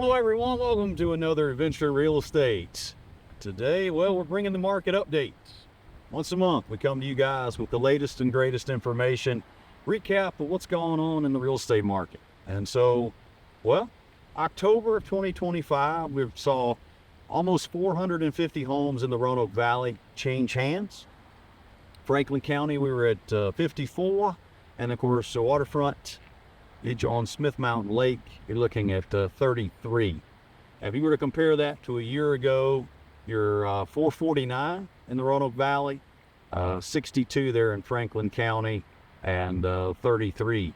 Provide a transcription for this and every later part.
Hello everyone, welcome to another adventure in real estate. Today, we're bringing the market updates. Once a month, we come to you guys with the latest and greatest information, recap of what's going on in the real estate market. And so, October of 2025, we saw almost 450 homes in the Roanoke Valley change hands. Franklin County, we were at 54, and of course, the waterfront on Smith Mountain Lake, you're looking at 33. If you were to compare that to a year ago, you're 449 in the Roanoke Valley, 62 there in Franklin County, and 33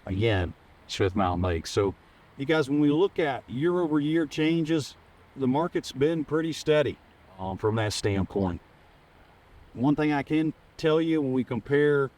again, Smith Mountain Lake. So you guys, when we look at year-over-year changes, the market's been pretty steady from that standpoint. One thing I can tell you, when we compare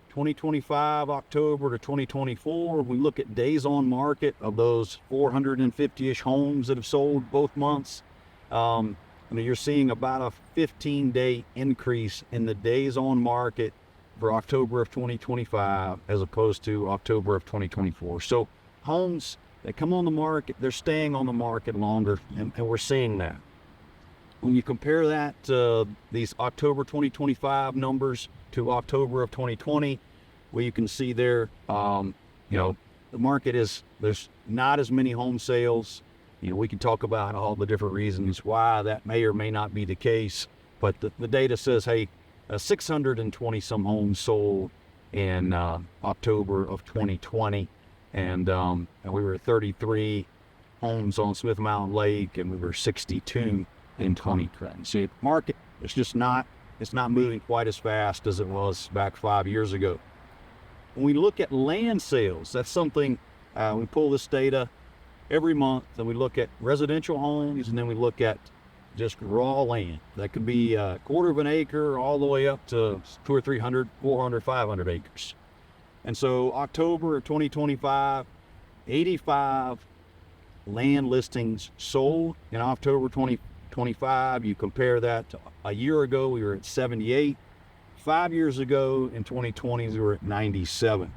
2025 October to 2024, we look at days on market of those 450-ish homes that have sold both months. You're seeing about a 15-day increase in the days on market for October of 2025 as opposed to October of 2024. So homes that come on the market, they're staying on the market longer, and we're seeing that. When you compare that, these October 2025 numbers to October of 2020, where you can see there, the market there's not as many home sales. We can talk about all the different reasons why that may or may not be the case, but the data says, hey, 620 some homes sold in October of 2020, and we were at 33 homes on Smith Mountain Lake, and we were 62 in 2020. So the market is just not moving quite as fast as it was back 5 years ago. When we look at land sales, that's something, we pull this data every month, and we look at residential homes, and then we look at just raw land. That could be a quarter of an acre all the way up to 200 or 300, 400, 500 acres. And so October of 2025, 85 land listings sold in October 2025. You compare that to a year ago, we were at 78. 5 years ago in 2020, we were at 97.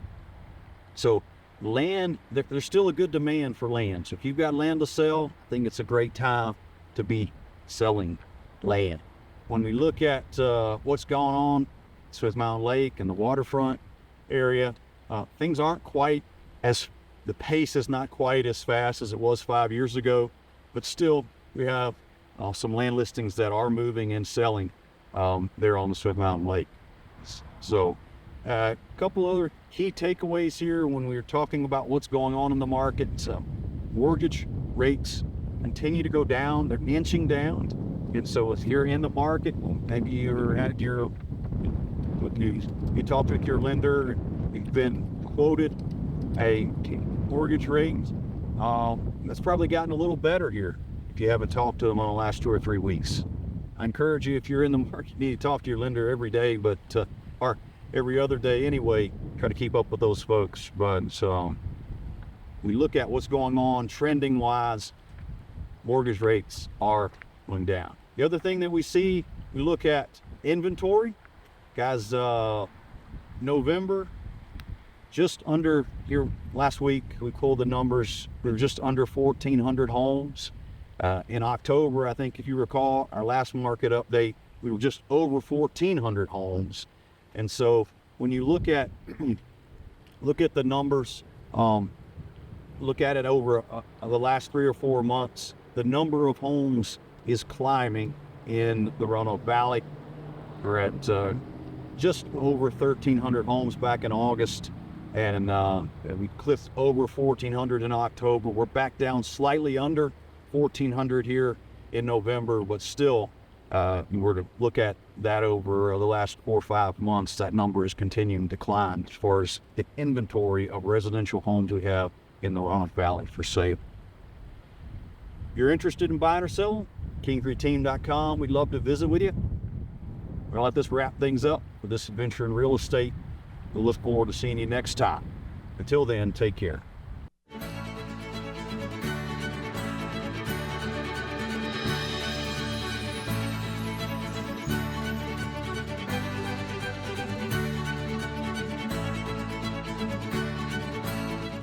So land, there's still a good demand for land. So if you've got land to sell, I think it's a great time to be selling land. When we look at what's going on at Smith Mountain Lake and the waterfront area, things aren't quite the pace is not quite as fast as it was 5 years ago, but still we have some land listings that are moving and selling there on the Smith Mountain Lake. So a couple other key takeaways here when we're talking about what's going on in the market. Mortgage rates continue to go down. They're inching down. And so if you're in the market, maybe you talked with your lender, you've been quoted a mortgage rate that's probably gotten a little better here if you haven't talked to them on the last 2 or 3 weeks. I encourage you, if you're in the market, you need to talk to your lender every day, or every other day anyway, try to keep up with those folks. But we look at what's going on trending wise, mortgage rates are going down. The other thing that we see, we look at inventory. Guys, November, just under here last week, we pulled the numbers, we were just under 1,400 homes. In October, I think if you recall, our last market update, we were just over 1,400 homes. And so when you look at the numbers, look at it over the last 3 or 4 months, the number of homes is climbing in the Roanoke Valley. We're at just over 1,300 homes back in August, and we clipped over 1,400 in October. We're back down slightly under 1,400 here in November, but still, if you were to look at that over the last 4 or 5 months, that number is continuing to climb as far as the inventory of residential homes we have in the Roanoke Valley for sale. If you're interested in buying or selling, KingeryTeam.com. We'd love to visit with you. We'll let this wrap things up for this adventure in real estate. We'll look forward to seeing you next time. Until then, take care.